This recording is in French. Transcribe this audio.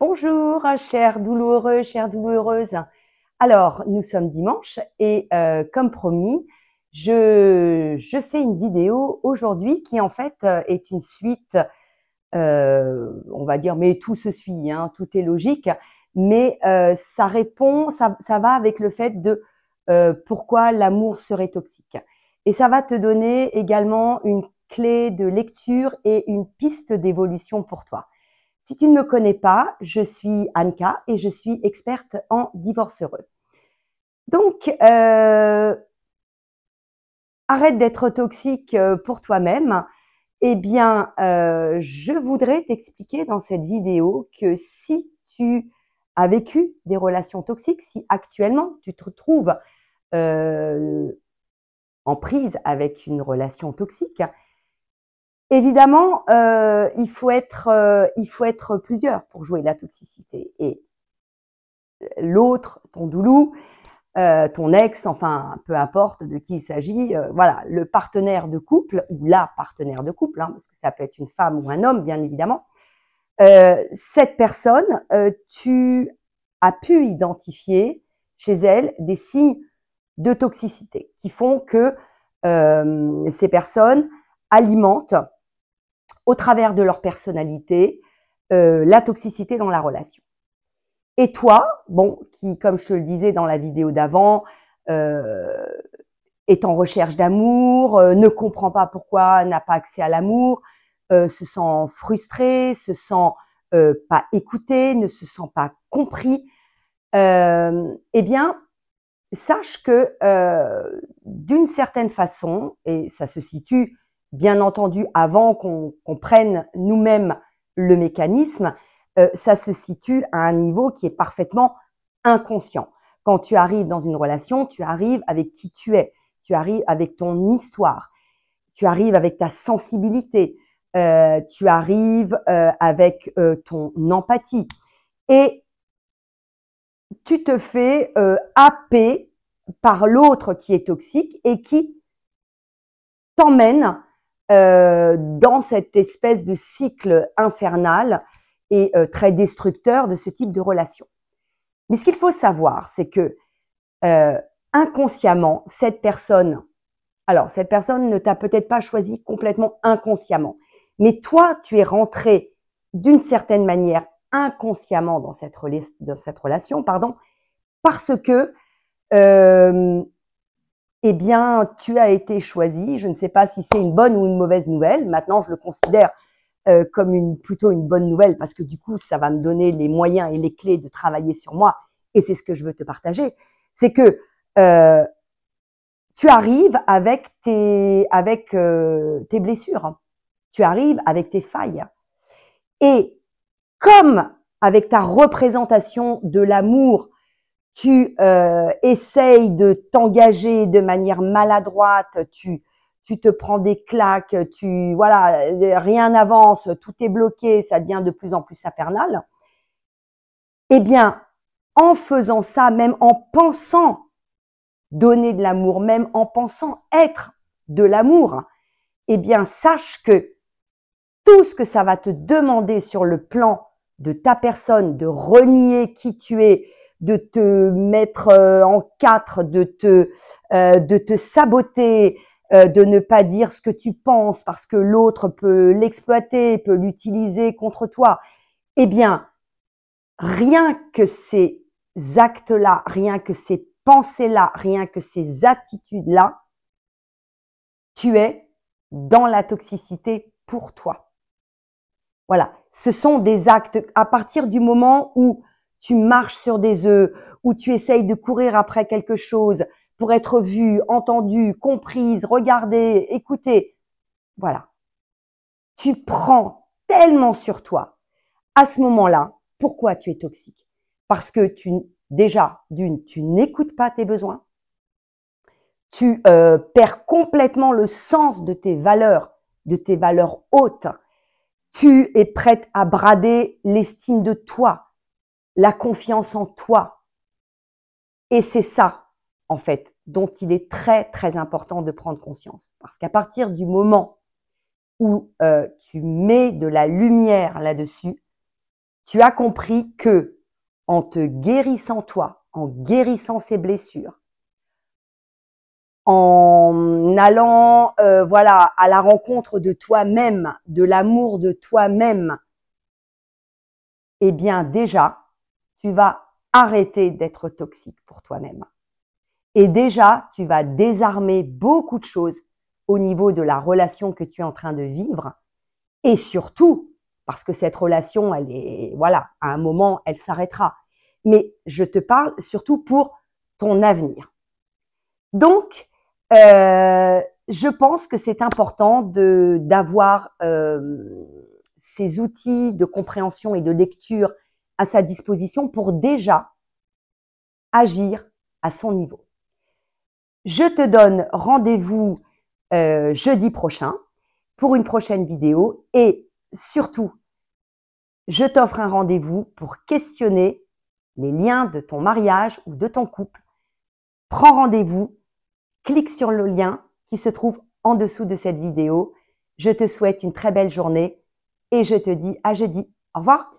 Bonjour, chers douloureux, chères douloureuses. Alors, nous sommes dimanche et comme promis, je fais une vidéo aujourd'hui qui en fait est une suite, on va dire, mais tout se suit, hein, tout est logique, mais ça répond, ça va avec le fait de pourquoi l'amour serait toxique. Et ça va te donner également une clé de lecture et une piste d'évolution pour toi. Si tu ne me connais pas, je suis Anka et je suis experte en divorce heureux. Donc, arrête d'être toxique pour toi-même. Eh bien, je voudrais t'expliquer dans cette vidéo que si tu as vécu des relations toxiques, si actuellement tu te trouves euh, en prise avec une relation toxique, évidemment, il faut être plusieurs pour jouer la toxicité. Et l'autre, ton doulou, ton ex, enfin, peu importe de qui il s'agit, voilà, le partenaire de couple ou la partenaire de couple, hein, parce que ça peut être une femme ou un homme, bien évidemment. Cette personne, tu as pu identifier chez elle des signes de toxicité qui font que ces personnes alimentent, au travers de leur personnalité, la toxicité dans la relation. Et toi, bon, qui, comme je te le disais dans la vidéo d'avant, euh, est en recherche d'amour, ne comprend pas pourquoi n'a pas accès à l'amour, se sent frustré, se sent pas écouté, ne se sent pas compris, eh bien, sache que d'une certaine façon, et ça se situe bien entendu avant qu'on prenne nous-mêmes le mécanisme, ça se situe à un niveau qui est parfaitement inconscient. Quand tu arrives dans une relation, tu arrives avec qui tu es, tu arrives avec ton histoire, tu arrives avec ta sensibilité, tu arrives avec ton empathie. Et tu te fais happer par l'autre qui est toxique et qui t'emmène dans cette espèce de cycle infernal et très destructeur de ce type de relation. Mais ce qu'il faut savoir, c'est que inconsciemment, cette personne ne t'a peut-être pas choisi complètement inconsciemment, mais toi, tu es rentré d'une certaine manière inconsciemment dans cette relation, parce que eh bien, tu as été choisi. Je ne sais pas si c'est une bonne ou une mauvaise nouvelle. Maintenant, je le considère comme plutôt une bonne nouvelle parce que du coup, ça va me donner les moyens et les clés de travailler sur moi. Et c'est ce que je veux te partager. C'est que tu arrives avec tes blessures. Tu arrives avec tes failles. Et comme avec ta représentation de l'amour, tu essayes de t'engager de manière maladroite, tu te prends des claques, voilà, rien n'avance, tout est bloqué, ça devient de plus en plus infernal. Eh bien, en faisant ça, même en pensant donner de l'amour, même en pensant être de l'amour, eh bien, sache que tout ce que ça va te demander sur le plan de ta personne, de renier qui tu es, de te mettre en quatre, de te saboter, de ne pas dire ce que tu penses parce que l'autre peut l'exploiter, peut l'utiliser contre toi. Eh bien, rien que ces actes-là, rien que ces pensées-là, rien que ces attitudes-là, tu es dans la toxicité pour toi. Voilà, ce sont des actes à partir du moment où tu marches sur des œufs, où tu essayes de courir après quelque chose pour être vue, entendue, comprise, regardée, écoutée. Voilà. Tu prends tellement sur toi. À ce moment-là, pourquoi tu es toxique? Parce que déjà, tu n'écoutes pas tes besoins. Tu perds complètement le sens de tes valeurs hautes. Tu es prête à brader l'estime de toi, la confiance en toi. Et c'est ça, en fait, dont il est très, très important de prendre conscience. Parce qu'à partir du moment où tu mets de la lumière là-dessus, tu as compris que en te guérissant toi, en guérissant ces blessures, en allant voilà, à la rencontre de toi-même, de l'amour de toi-même, eh bien déjà, tu vas arrêter d'être toxique pour toi-même. Et déjà, tu vas désarmer beaucoup de choses au niveau de la relation que tu es en train de vivre. Et surtout, parce que cette relation, elle est, voilà, à un moment, elle s'arrêtera. Mais je te parle surtout pour ton avenir. Donc, je pense que c'est important d'avoir ces outils de compréhension et de lecture à sa disposition pour déjà agir à son niveau. Je te donne rendez-vous jeudi prochain pour une prochaine vidéo et surtout, je t'offre un rendez-vous pour questionner les liens de ton mariage ou de ton couple. Prends rendez-vous, clique sur le lien qui se trouve en dessous de cette vidéo. Je te souhaite une très belle journée et je te dis à jeudi. Au revoir.